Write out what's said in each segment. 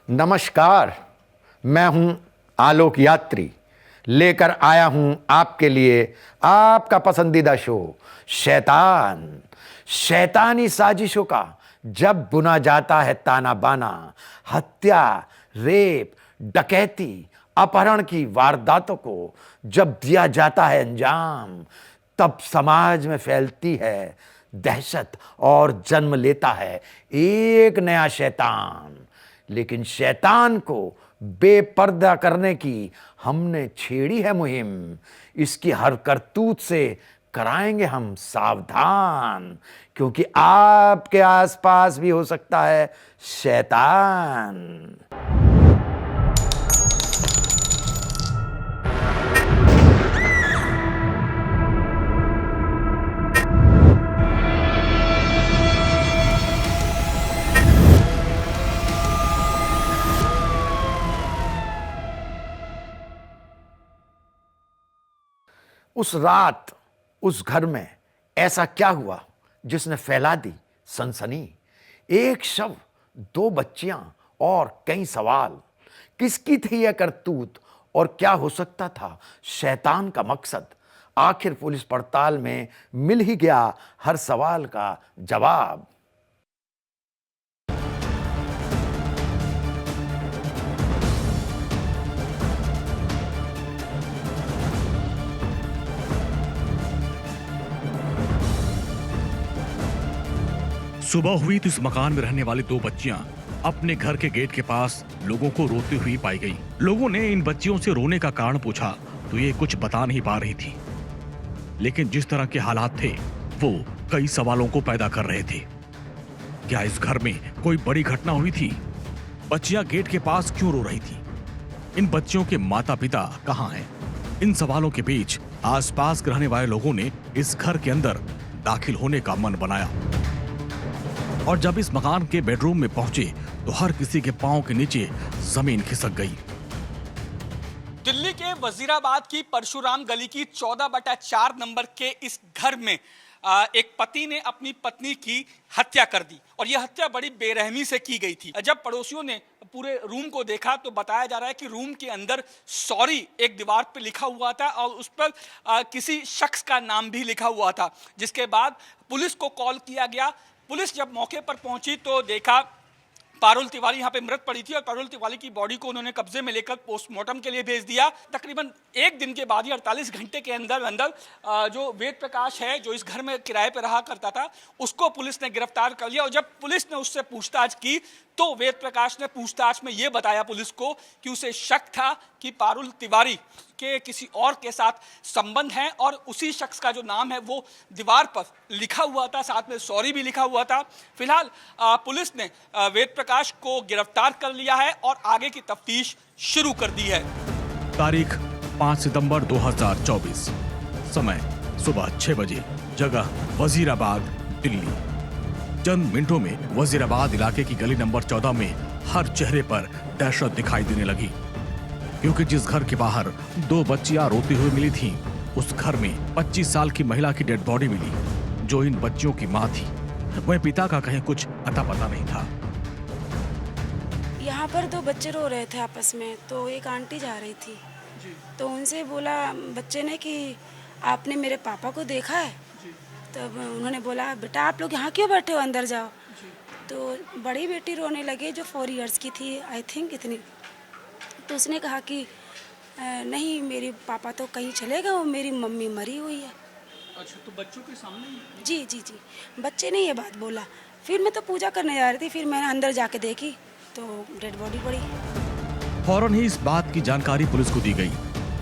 नमस्कार, मैं हूं आलोक यात्री, लेकर आया हूं आपके लिए आपका पसंदीदा शो शैतान। शैतानी साजिशों का जब बुना जाता है ताना बाना, हत्या, रेप, डकैती, अपहरण की वारदातों को जब दिया जाता है अंजाम, तब समाज में फैलती है दहशत और जन्म लेता है एक नया शैतान। लेकिन शैतान को बेपर्दा करने की हमने छेड़ी है मुहिम। इसकी हर करतूत से कराएंगे हम सावधान, क्योंकि आपके आसपास भी हो सकता है शैतान। उस रात उस घर में ऐसा क्या हुआ जिसने फैला दी सनसनी? एक शव, दो बच्चियां और कई सवाल। किसकी थी यह करतूत और क्या हो सकता था शैतान का मकसद? आखिर पुलिस पड़ताल में मिल ही गया हर सवाल का जवाब। सुबह हुई तो इस मकान में रहने वाली दो बच्चियां अपने घर के गेट के पास लोगों को रोती हुई पाई गई। लोगों ने इन बच्चियों से रोने का कारण पूछा तो ये कुछ बता नहीं पा रही थी, लेकिन जिस तरह के हालात थे वो कई सवालों को पैदा कर रहे थे। क्या इस घर में कोई बड़ी घटना हुई थी? बच्चियां गेट के पास क्यों रो रही थी? इन बच्चियों के माता पिता कहाँ हैं? इन सवालों के बीच आसपास के रहने वाले लोगों ने इस घर के अंदर दाखिल होने का मन बनाया और जब इस मकान के बेडरूम में पहुंचे तो हर किसी के पांव के नीचे जमीन खिसक गई। दिल्ली के वजीराबाद की परशुराम गली की 14/4 नंबर के इस घर में एक पति ने अपनी पत्नी की हत्या कर दी और यह हत्या बड़ी बेरहमी से की गई थी। जब पड़ोसियों ने पूरे रूम को देखा तो बताया जा रहा है कि रूम के अंदर सॉरी एक दीवार पर लिखा हुआ था और उस पर किसी शख्स का नाम भी लिखा हुआ था। जिसके बाद पुलिस को कॉल किया गया। पुलिस जब मौके पर पहुंची तो देखा पारुल तिवारी यहाँ पे मृत पड़ी थी और पारुल तिवारी की बॉडी को उन्होंने कब्जे में लेकर पोस्टमार्टम के लिए भेज दिया। तकरीबन एक दिन के बाद ही 48 घंटे के अंदर जो वेद प्रकाश है जो इस घर में किराए पर रहा करता था उसको पुलिस ने गिरफ्तार कर लिया। और जब पुलिस ने उससे पूछताछ की तो वेद प्रकाश ने पूछताछ में यह बताया पुलिस को कि उसे शक था कि पारुल तिवारी के किसी और के साथ संबंध है और उसी शख्स का जो नाम है वो दीवार पर लिखा हुआ था, साथ में सॉरी भी लिखा हुआ था। फिलहाल पुलिस ने वेद प्रकाश को गिरफ्तार कर लिया है और आगे की तफ्तीश शुरू कर दी है। तारीख 5 सितंबर 2024, समय सुबह 6 बजे, जगह वजीराबाद, दिल्ली। चंद मिनटों में वजीराबाद इलाके की गली नंबर 14 में हर चेहरे पर दहशत दिखाई देने लगी, क्योंकि जिस घर के बाहर दो बच्चियां रोती हुई मिली थीं, उस घर में 25 साल की महिला की डेड बॉडी मिली जो इन बच्चियों की मां थी। वह पिता का कहीं कुछ अता पता नहीं था। यहाँ पर दो बच्चे रो रहे थे आपस में, तो एक आंटी जा रही थी तो उनसे बोला बच्चे ने कि आपने मेरे पापा को देखा है? तब उन्होंने बोला बेटा आप लोग यहाँ क्यों बैठे हो, अंदर जाओ। तो बड़ी बेटी रोने लगी जो 4 इयर्स की थी, आई थिंक इतनी। तो उसने कहा कि नहीं मेरे पापा तो कहीं चले गए, वो मेरी मम्मी मरी हुई है। अच्छा, तो बच्चों के सामने? जी जी जी, बच्चे ने ये बात बोला। फिर मैं तो पूजा करने जा रही थी, फिर मैंने अंदर जाके देखी तो डेड बॉडी पड़ी। फौरन ही इस बात की जानकारी पुलिस को दी गई।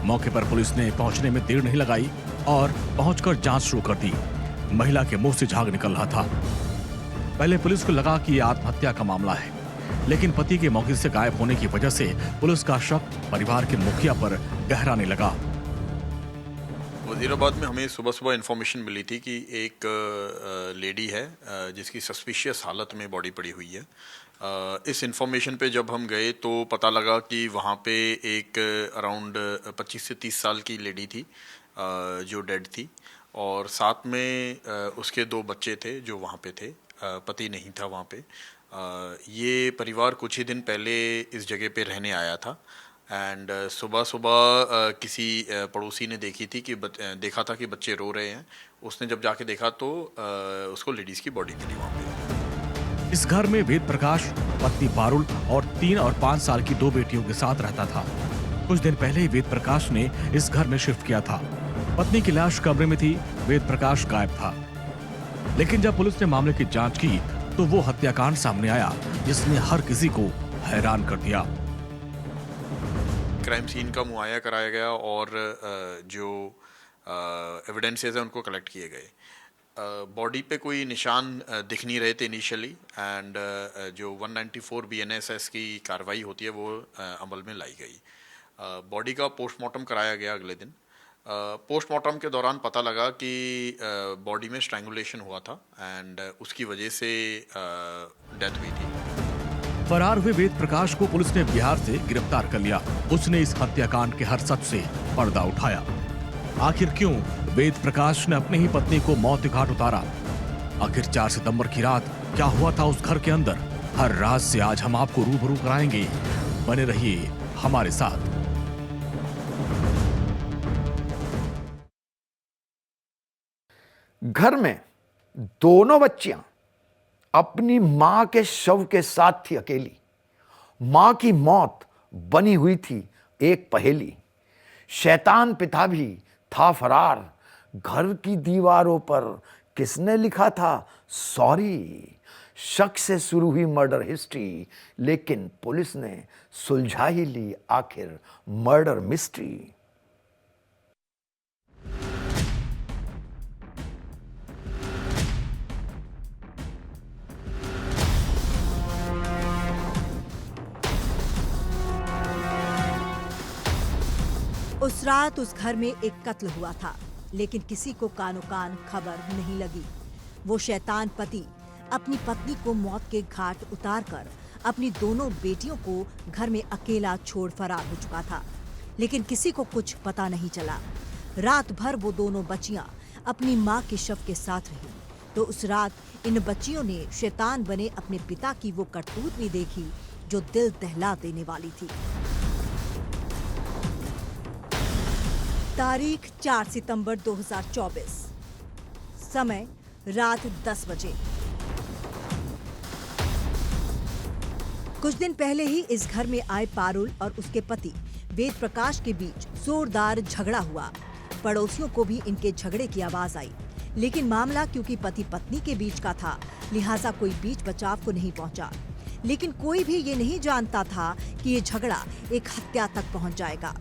मौके पर पुलिस ने पहुंचने में देर नहीं लगाई और पहुंचकर जांच शुरू कर दी। महिला के मुंह से झाग निकल रहा था। पहले पुलिस को लगा कि यह आत्महत्या का मामला है, लेकिन पति के मौके से गायब होने की वजह से पुलिस का शक परिवार के मुखिया पर गहराने लगा। वजीराबाद में हमें सुबह सुबह इन्फॉर्मेशन मिली थी कि एक लेडी है जिसकी सस्पिशियस हालत में बॉडी पड़ी हुई है। इस इन्फॉर्मेशन पे जब हम गए तो पता लगा कि वहाँ पे एक अराउंड 25 से 30 साल की लेडी थी जो डेड थी और साथ में उसके 2 बच्चे थे जो वहाँ पे थे। पति नहीं था वहाँ पे। ये परिवार कुछ ही दिन पहले इस जगह पे रहने आया था एंड सुबह सुबह किसी पड़ोसी ने देखा था कि बच्चे रो रहे हैं। उसने जब जाके देखा तो उसको लेडीज़ की बॉडी मिली वहाँ पे। इस घर में वेद प्रकाश पत्नी पारुल और 3 और 5 साल की 2 बेटियों के साथ रहता था। कुछ दिन पहले ही वेद प्रकाश ने इस घर में शिफ्ट किया था। पत्नी की लाश कमरे में थी, वेद प्रकाश गायब था। लेकिन जब पुलिस ने मामले की जांच की तो वो हत्याकांड सामने आया जिसने हर किसी को हैरान कर दिया। क्राइम सीन का मुआयना कराया गया और जो एविडेंसेस हैं उनको कलेक्ट किए गए। बॉडी पे कोई निशान दिख नहीं रहे थे इनिशियली एंड जो 194 BNSS की कार्रवाई होती है वो अमल में लाई गई। बॉडी का पोस्टमार्टम कराया गया अगले दिन। पोस्टमार्टम के दौरान पता लगा कि बॉडी में स्ट्रैंगुलेशन हुआ था एंड उसकी वजह से डेथ हुई थी। फरार हुए वेद प्रकाश को पुलिस ने बिहार से गिरफ्तार कर लिया। उसने इस हत्याकांड के हर सच से पर्दा उठाया। आखिर क्यों वेद प्रकाश ने अपनी ही पत्नी को मौत के घाट उतारा? आखिर 4 सितंबर की रात क्या हुआ था उस घर के अंदर? हर राज से आज हम आपको रूबरू कराएंगे। बने रहिए हमारे साथ। घर में दोनों बच्चियां अपनी मां के शव के साथ थी अकेली। मां की मौत बनी हुई थी एक पहेली। शैतान पिता भी था फरार। घर की दीवारों पर किसने लिखा था सॉरी? शक से शुरू हुई मर्डर हिस्ट्री, लेकिन पुलिस ने सुलझा ही ली आखिर मर्डर मिस्ट्री। उस रात उस घर में एक कत्ल हुआ था, लेकिन किसी को कानो कान खबर नहीं लगी। वो शैतान पति अपनी पत्नी को मौत के घाट उतारकर अपनी दोनों बेटियों को घर में अकेला छोड़ फरार हो चुका था, लेकिन किसी को कुछ पता नहीं चला। रात भर वो दोनों बच्चियां अपनी मां के शव के साथ रही, तो उस रात इन बच्चियों ने शैतान बने अपने पिता की वो करतूत भी देखी जो दिल दहला देने वाली थी। तारीख 4 सितंबर 2024, समय रात 10 बजे। कुछ दिन पहले ही इस घर में आए पारुल और उसके पति वेद प्रकाश के बीच जोरदार झगड़ा हुआ। पड़ोसियों को भी इनके झगड़े की आवाज आई, लेकिन मामला क्योंकि पति पत्नी के बीच का था, लिहाजा कोई बीच बचाव को नहीं पहुंचा। लेकिन कोई भी ये नहीं जानता था कि ये झगड़ा एक हत्या तक पहुंच जाएगा।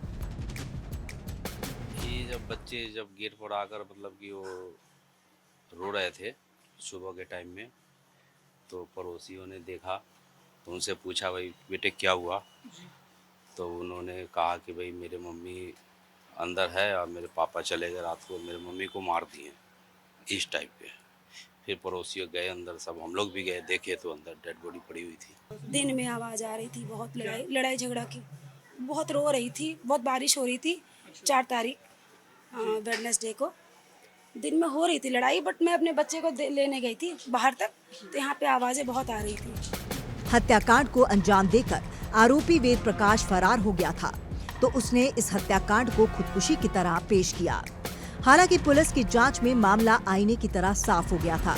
जब बच्चे गेट पर आकर मतलब कि वो रो रहे थे सुबह के टाइम में, तो पड़ोसियों ने देखा, तो उनसे पूछा भाई बेटे क्या हुआ? तो उन्होंने कहा कि भाई मेरे मम्मी अंदर है और मेरे पापा चले गए रात को, मेरे मम्मी को मार दिए, इस टाइप पे। फिर पड़ोसियों गए अंदर, सब हम लोग भी गए, देखे तो अंदर डेड बॉडी पड़ी हुई थी। दिन में आवाज़ आ रही थी, बहुत लड़ाई झगड़ा की, बहुत रो रही थी, बहुत बारिश हो रही थी। 4 तारीख वेडनेसडे को दिन में हो रही थी लड़ाई, बट मैं अपने बच्चे को लेने गई थी बाहर तक, तो यहाँ पे आवाज़ें बहुत आ रही थी। हत्याकांड को अंजाम देकर आरोपी वेद प्रकाश फरार हो गया था, तो उसने इस हत्याकांड को खुदकुशी की तरह पेश किया। हालांकि पुलिस की जांच में मामला आईने की तरह साफ हो गया था।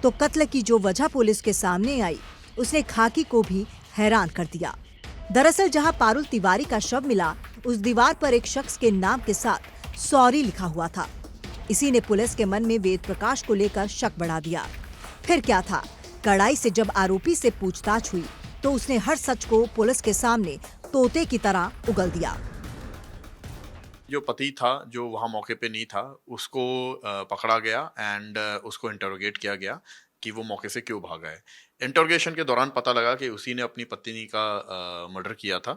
तो कत्ल की जो वजह पुलिस के सामने आई, उसने खाकी को भी हैरान कर दिया। दरअसल जहां पारुल तिवारी का शव मिला, उस दीवार पर एक शख्स के नाम के साथ सॉरी लिखा हुआ था। इसी ने पुलिस के मन में वेद प्रकाश को लेकर शक बढ़ा दिया। फिर क्या था, कड़ाई से जब आरोपी से पूछताछ हुई तो उसने हर सच को पुलिस के सामने तोते की तरह उगल दिया। जो पति था जो वहाँ मौके पे नहीं था, उसको पकड़ा गया एंड उसको इंटरोगेट किया गया कि वो मौके से क्यों भागा है। इंटरोगेशन के दौरान पता लगा कि उसी ने अपनी पत्नी का मर्डर किया था।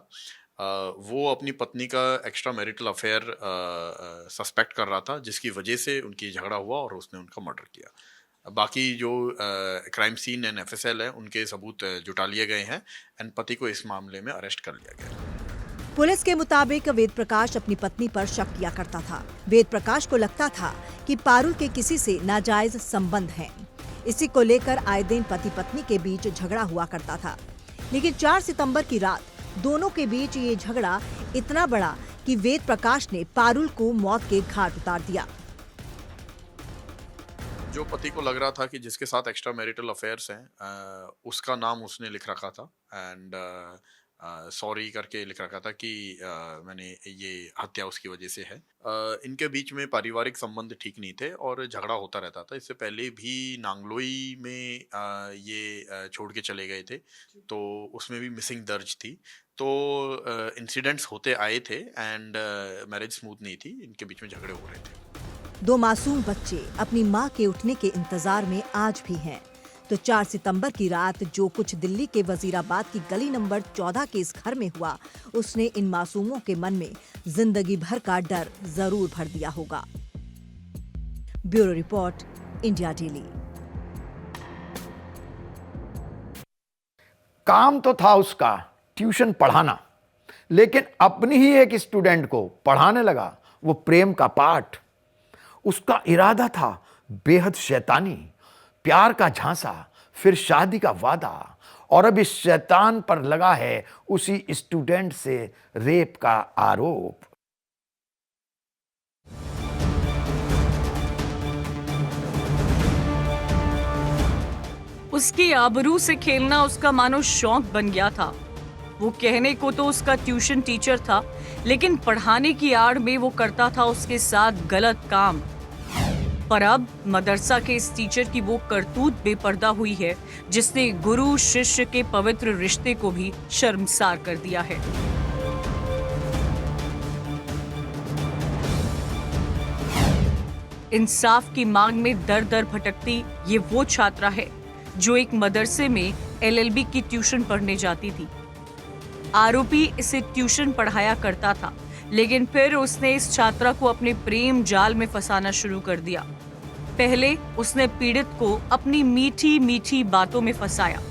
वो अपनी पत्नी का एक्स्ट्रा मैरिटल अफेयर सस्पेक्ट कर रहा था, जिसकी वजह से उनकी झगड़ा हुआ और उसने उनका मर्डर किया। बाकी जो क्राइम सीन एंड FSL है, उनके सबूत जुटा लिए गए हैं एंड पति को इस मामले में अरेस्ट कर लिया गया। पुलिस के मुताबिक वेद प्रकाश अपनी पत्नी पर शक किया करता था। वेद प्रकाश को लगता था कि पारुल के किसी से नाजायज संबंध हैं, इसी को लेकर आए दिन पति पत्नी के बीच झगड़ा हुआ करता था। लेकिन 4 सितंबर की रात दोनों के बीच ये झगड़ा इतना बड़ा कि वेद प्रकाश ने पारुल को मौत के घाट उतार दिया। जो पति को लग रहा था कि जिसके साथ एक्स्ट्रा मैरिटल अफेयर्स हैं, उसका नाम उसने लिख रखा था एंड सॉरी करके लिख रखा था कि मैंने ये हत्या उसकी वजह से है। इनके बीच में पारिवारिक संबंध ठीक नहीं थे और झगड़ा होता रहता था। इससे पहले भी नांगलोई में ये छोड़ के चले गए थे, तो उसमें भी मिसिंग दर्ज थी। तो इंसिडेंट्स होते आए थे एंड मैरिज स्मूथ नहीं थी, इनके बीच में झगड़े हो रहे थे। 2 मासूम बच्चे अपनी मां के उठने के इंतजार में आज भी हैं। तो 4 सितंबर की रात जो कुछ दिल्ली के वजीराबाद की गली नंबर 14 के इस घर में हुआ, उसने इन मासूमों के मन में जिंदगी भर का डर जरूर भर दिया होगा। Bureau report, India daily. काम तो था उसका ट्यूशन पढ़ाना, लेकिन अपनी ही एक स्टूडेंट को पढ़ाने लगा वो प्रेम का पाठ। उसका इरादा था बेहद शैतानी, प्यार का झांसा, फिर शादी का वादा, और अब इस शैतान पर लगा है उसी स्टूडेंट से रेप का आरोप। उसकी आबरू से खेलना उसका मानो शौक बन गया था। वो कहने को तो उसका ट्यूशन टीचर था, लेकिन पढ़ाने की आड़ में वो करता था उसके साथ गलत काम। पर अब मदरसा के इस टीचर की वो करतूत बेपर्दा हुई है, जिसने गुरु शिष्य के पवित्र रिश्ते को भी शर्मसार कर दिया है। इंसाफ की मांग में दर दर भटकती ये वो छात्रा है जो एक मदरसे में LLB की ट्यूशन पढ़ने जाती थी। आरोपी इसे ट्यूशन पढ़ाया करता था, लेकिन फिर उसने इस छात्रा को अपने प्रेम जाल में फंसाना शुरू कर दिया। पहले उसने पीड़ित को अपनी मीठी मीठी बातों में फंसाया,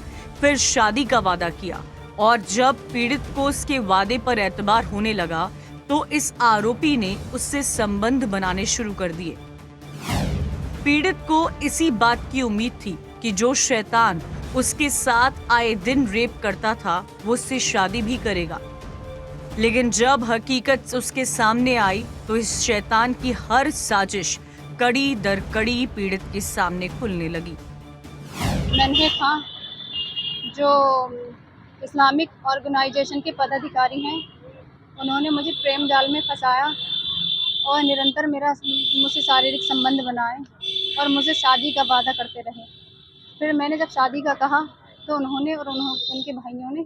फिर शादी का वादा किया, और जब पीड़ित को उसके वादे पर एतबार होने लगा तो इस आरोपी ने उससे संबंध बनाने शुरू कर दिए। पीड़ित को इसी बात की उम्मीद थी कि जो शैतान उसके साथ आए दिन रेप करता था वो उससे शादी भी करेगा, लेकिन जब हकीकत उसके सामने आई तो इस शैतान की हर साजिश कड़ी दर कड़ी पीड़ित के सामने खुलने लगी। नन्हे खां जो इस्लामिक ऑर्गेनाइजेशन के पदाधिकारी हैं, उन्होंने मुझे प्रेम जाल में फंसाया और निरंतर मुझसे शारीरिक संबंध बनाए और मुझसे शादी का वादा करते रहे। फिर मैंने जब शादी का कहा तो उन्होंने और उनके भाइयों ने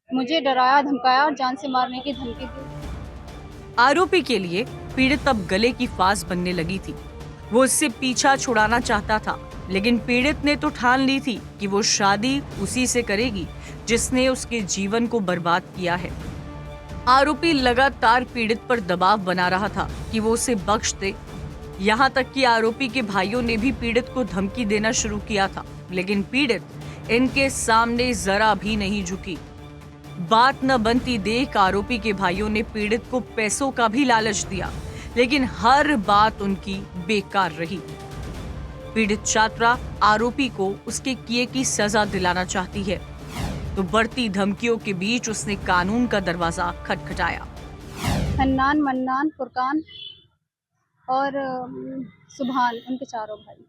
मुझे डराया, धमकाया और जान से मारने की धमकी दी। आरोपी के लिए पीड़ित अब गले की फांस बनने लगी थी। वो उससे पीछा छुड़ाना चाहता था, लेकिन पीड़ित ने तो ठान ली थी कि वो शादी उसी से करेगी जिसने उसके जीवन को बर्बाद किया है। आरोपी लगातार पीड़ित पर दबाव बना रहा था कि वो उसे बख्श दे। यहाँ तक कि आरोपी के भाइयों ने भी पीड़ित को धमकी देना शुरू किया था, लेकिन पीड़ित इनके सामने जरा भी नहीं झुकी। बात न बनती देख आरोपी के भाइयों ने पीड़ित को पैसों का भी लालच दिया, लेकिन हर बात उनकी बेकार रही। पीड़ित छात्रा आरोपी को उसके किए की सजा दिलाना चाहती है, तो बढ़ती धमकियों के बीच उसने कानून का दरवाजा खटखटाया। हन्नान, मन्नान, फुरकान और सुभान, उनके चारों भाई।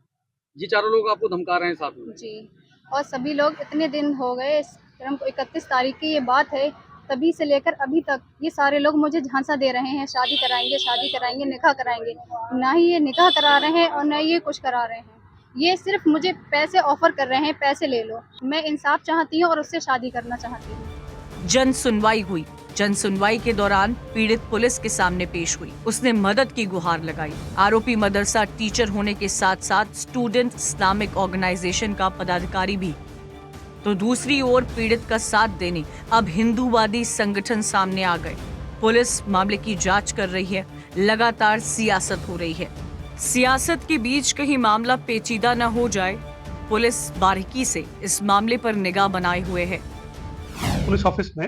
ये चारों लोग आपको धमका रहे हैं साथ में? जी, और सभी लोग इतने दिन हो गए, 31 तारीख की ये बात है, तभी से लेकर अभी तक ये सारे लोग मुझे झांसा दे रहे हैं, शादी कराएंगे, निकाह कराएंगे। ना ही ये निकाह करा रहे हैं और ना ये कुछ करा रहे हैं। ये सिर्फ मुझे पैसे ऑफर कर रहे हैं, पैसे ले लो। मैं इंसाफ चाहती हूँ और उससे शादी करना चाहती हूँ। जन सुनवाई हुई। जन सुनवाई के दौरान पीड़ित पुलिस के सामने पेश हुई। उसने मदद की गुहार लगाई। आरोपी मदरसा टीचर होने के साथ साथ स्टूडेंट इस्लामिक ऑर्गेनाइजेशन का पदाधिकारी भी। तो दूसरी ओर पीड़ित का साथ देने अब हिंदूवादी संगठन सामने आ गए। पुलिस मामले की जांच कर रही है। लगातार सियासत हो रही है। सियासत के बीच कहीं मामला पेचीदा न हो जाए, पुलिस बारीकी से इस मामले पर निगाह बनाए हुए है। पुलिस ऑफिस में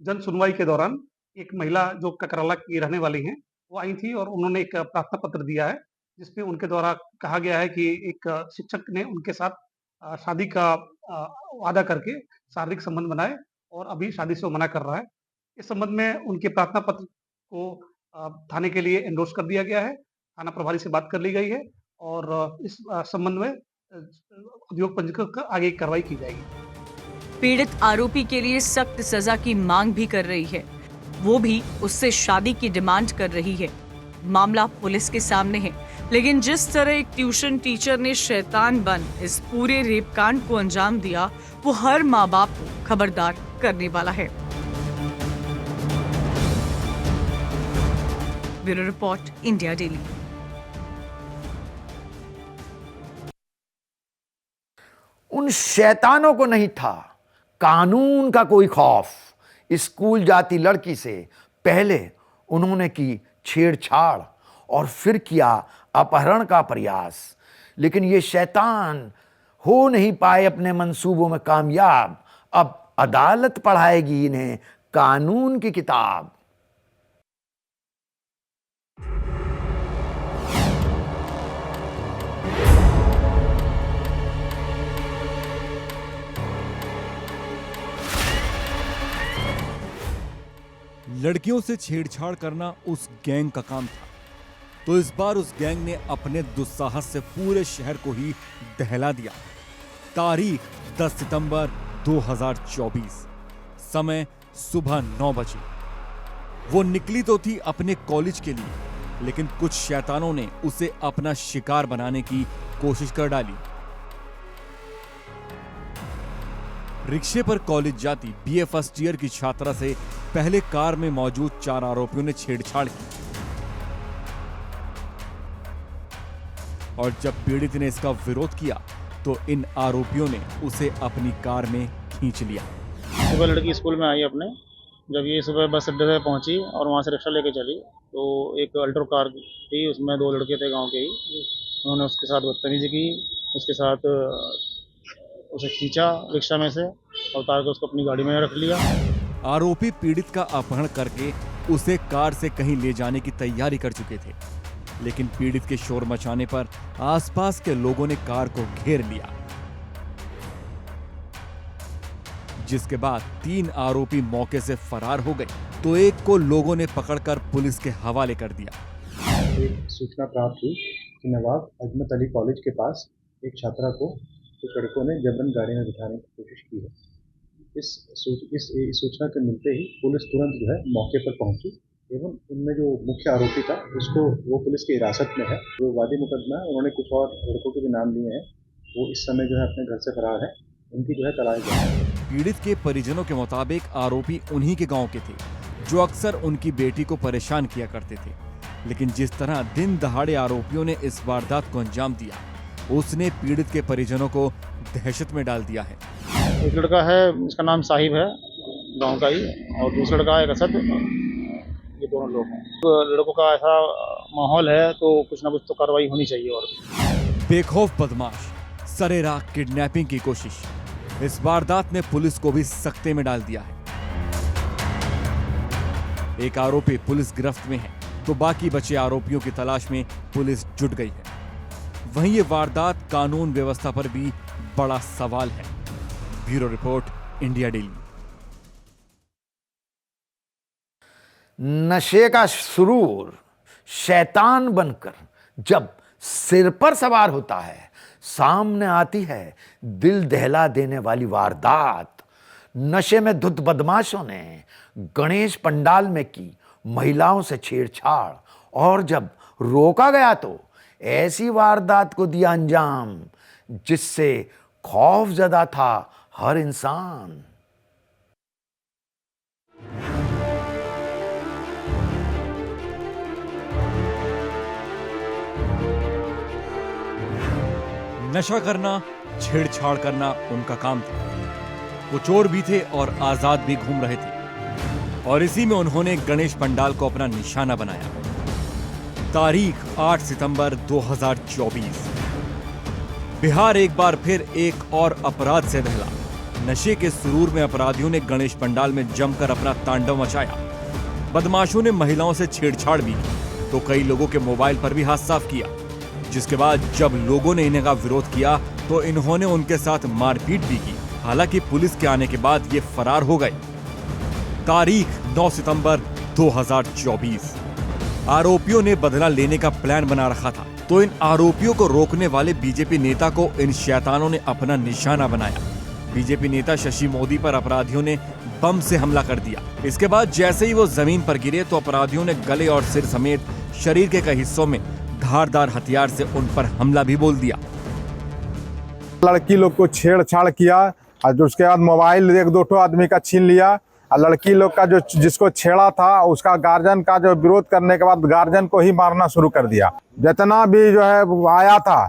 जन सुनवाई के दौरान एक महिला जो ककराला की रहने वाली हैं, वो आई थी और उन्होंने एक प्रार्थना पत्र दिया है जिसमें उनके द्वारा कहा गया है कि एक शिक्षक ने उनके साथ शादी का वादा करके शारीरिक संबंध बनाए और अभी शादी से वो मना कर रहा है। इस संबंध में उनके प्रार्थना पत्र को थाने के लिए एंडोर्स कर दिया गया है। थाना प्रभारी से बात कर ली गई है और इस संबंध में अभियोग पंजीकृत कर आगे की कार्रवाई की जाएगी। पीड़ित आरोपी के लिए सख्त सजा की मांग भी कर रही है, वो भी उससे शादी की डिमांड कर रही है। मामला पुलिस के सामने है, लेकिन जिस तरह एक ट्यूशन टीचर ने शैतान बन इस पूरे रेप कांड को अंजाम दिया, वो हर माँ बाप को खबरदार करने वाला है। Bureau report, India daily. उन शैतानों को नहीं था कानून का कोई खौफ। स्कूल जाती लड़की से पहले उन्होंने की छेड़छाड़ और फिर किया अपहरण का प्रयास, लेकिन ये शैतान हो नहीं पाए अपने मंसूबों में कामयाब। अब अदालत पढ़ाएगी इन्हें कानून की किताब। लड़कियों से छेड़छाड़ करना उस गैंग का काम था, तो इस बार उस गैंग ने अपने दुस्साहस से पूरे शहर को ही दहला दिया। तारीख 10 सितंबर 2024, समय सुबह 9 बजे। वो निकली तो थी अपने कॉलेज के लिए, लेकिन कुछ शैतानों ने उसे अपना शिकार बनाने की कोशिश कर डाली। रिक्शे पर कॉलेज जाती बीए फर्स्ट ईयर की छात्रा से पहले कार में मौजूद 4 आरोपियों ने छेड़छाड़ की और जब पीड़ित ने इसका विरोध किया तो इन आरोपियों ने उसे अपनी कार में खींच लिया। सुबह लड़की स्कूल में आई अपने, जब ये सुबह बस अड्डे पे पहुंची और वहां से रिक्शा लेके चली तो एक अल्टो कार थी, उसमें 2 लड़के थे गांव के ही। उन्होंने उसके साथ बदतमीजी की, उसके साथ उसे खींचा रिक्शा में से और उतार कर उसको अपनी गाड़ी में रख लिया। आरोपी पीड़ित का अपहरण करके उसे कार से कहीं ले जाने की तैयारी कर चुके थे, लेकिन पीड़ित के शोर मचाने पर आसपास के लोगों ने कार को घेर लिया, जिसके बाद 3 आरोपी मौके से फरार हो गए तो एक को लोगों ने पकड़कर पुलिस के हवाले कर दिया। एक सूचना प्राप्त हुई कि नवाब अजमत अली कॉलेज के पास एक छात्रा को कुछ लड़कों ने जबरन गाड़ी में बिठाने की कोशिश की है। इस सूचना के मिलते ही पुलिस तुरंत जो है मौके पर पहुंची एवं उनमें जो मुख्य आरोपी था उसको वो पुलिस की हिरासत में है। जो वादी मुकदमा है, उन्होंने कुछ और लड़कों के भी नाम लिए हैं, वो इस समय जो है अपने घर से फरार है, उनकी जो है तलाश जारी है। पीड़ित के परिजनों के मुताबिक आरोपी उन्हीं के गांव के थे जो अक्सर उनकी बेटी को परेशान किया करते थे, लेकिन जिस तरह दिन दहाड़े आरोपियों ने इस वारदात को अंजाम दिया, उसने पीड़ित के परिजनों को दहशत में डाल दिया है। एक लड़का है, इसका नाम साहिब है, गांव का ही, और दूसरा लड़का है असद। ये दोनों लोग हैं। तो लड़कों का ऐसा माहौल है तो कुछ ना कुछ तो कार्रवाई होनी चाहिए। और बेखौफ बदमाश, सरेराह किडनैपिंग की कोशिश, इस वारदात ने पुलिस को भी सकते में डाल दिया है। एक आरोपी पुलिस गिरफ्त में है तो बाकी बचे आरोपियों की तलाश में पुलिस जुट गई है। वहीं ये वारदात कानून व्यवस्था पर भी बड़ा सवाल है। Bureau report, India daily. नशे का सुरूर शैतान बनकर जब सिर पर सवार होता है, सामने आती है दिल दहला देने वाली वारदात। नशे में धुत बदमाशों ने गणेश पंडाल में की महिलाओं से छेड़छाड़ और जब रोका गया तो ऐसी वारदात को दिया अंजाम जिससे खौफजदा था हर इंसान। नशा करना, छेड़छाड़ करना उनका काम था। वो चोर भी थे और आजाद भी घूम रहे थे, और इसी में उन्होंने गणेश पंडाल को अपना निशाना बनाया। तारीख 8 सितंबर 2024। बिहार एक बार फिर एक और अपराध से दहला। नशे के सुरूर में अपराधियों ने गणेश पंडाल में जमकर अपना तांडव मचाया। बदमाशों ने महिलाओं से छेड़छाड़ भी की तो कई लोगों के मोबाइल पर भी हाथ साफ किया। जिसके बाद जब लोगों ने इनका विरोध किया तो इन्होंने उनके साथ मारपीट भी की। हालांकि पुलिस के आने के बाद ये फरार हो गए। तारीख 9 सितंबर 2024। आरोपियों ने बदला लेने का प्लान बना रखा था, तो इन आरोपियों को रोकने वाले बीजेपी नेता को इन शैतानों ने अपना निशाना बनाया। बीजेपी नेता शशि मोदी पर अपराधियों ने बम से हमला कर दिया। इसके बाद जैसे ही वो जमीन पर गिरे तो अपराधियों ने गले और सिर समेत शरीर के कई हिस्सों में धारदार हथियार से उन पर हमला भी बोल दिया। लड़की लोग को छेड़छाड़ किया और उसके बाद मोबाइल एक दो आदमी का छीन लिया और लड़की लोग का जो जिसको छेड़ा था उसका गार्जियन का जो विरोध करने के बाद गार्जियन को ही मारना शुरू कर दिया। जितना भी जो है आया था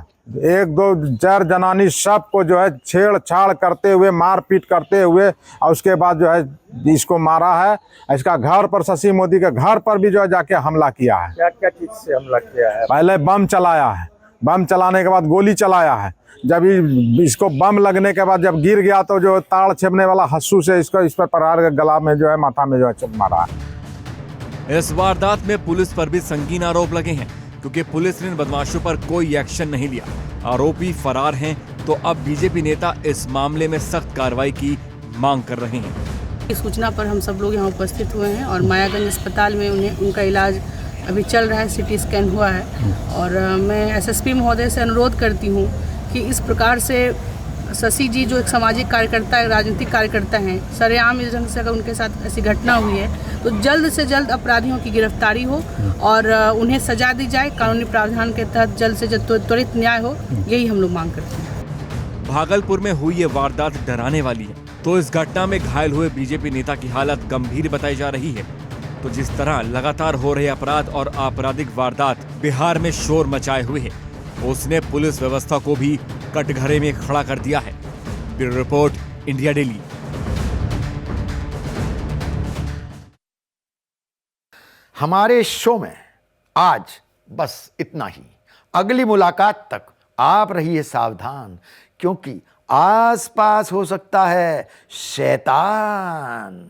1 2 4 जनानी सबको जो है छेड़छाड़ करते हुए मारपीट करते हुए और उसके बाद जो है इसको मारा है। इसका घर पर शशि मोदी के घर पर भी जो है जाके हमला किया है। क्या क्या चीज से हमला किया है? पहले बम चलाया है, बम चलाने के बाद गोली चलाया है। जब इसको बम लगने के बाद जब गिर गया तो जो ताड़ छेपने वाला हंसू से इस पर प्रहार के गला में जो है माथा में जो है मारा है। इस वारदात में पुलिस पर भी संगीन आरोप लगे हैं, क्योंकि पुलिस ने इन बदमाशों पर कोई एक्शन नहीं लिया। आरोपी फरार हैं, तो अब बीजेपी नेता इस मामले में सख्त कार्रवाई की मांग कर रहे हैं। इस सूचना पर हम सब लोग यहाँ उपस्थित हुए हैं और मायागंज अस्पताल में उनका इलाज अभी चल रहा है, सीटी स्कैन हुआ है। और मैं एसएसपी महोदय से अनुरोध करती हूँ कि इस प्रकार से शशि जी जो एक सामाजिक कार्यकर्ता है, राजनीतिक कार्यकर्ता हैं, सरेआम इस ढंग से अगर उनके साथ ऐसी घटना हुई है तो जल्द से जल्द अपराधियों की गिरफ्तारी हो और उन्हें सजा दी जाए। कानूनी प्रावधान के तहत जल्द से जल्द त्वरित न्याय हो, यही हम लोग मांग करते हैं। भागलपुर में हुई ये वारदात डराने वाली है, तो इस घटना में घायल हुए बीजेपी नेता की हालत गंभीर बताई जा रही है। तो जिस तरह लगातार हो रहे अपराध और आपराधिक वारदात बिहार में शोर मचाए हुए है, उसने पुलिस व्यवस्था को भी कटघरे में खड़ा कर दिया है। Bureau report, India daily. हमारे शो में आज बस इतना ही। अगली मुलाकात तक आप रहिए सावधान, क्योंकि आसपास हो सकता है शैतान।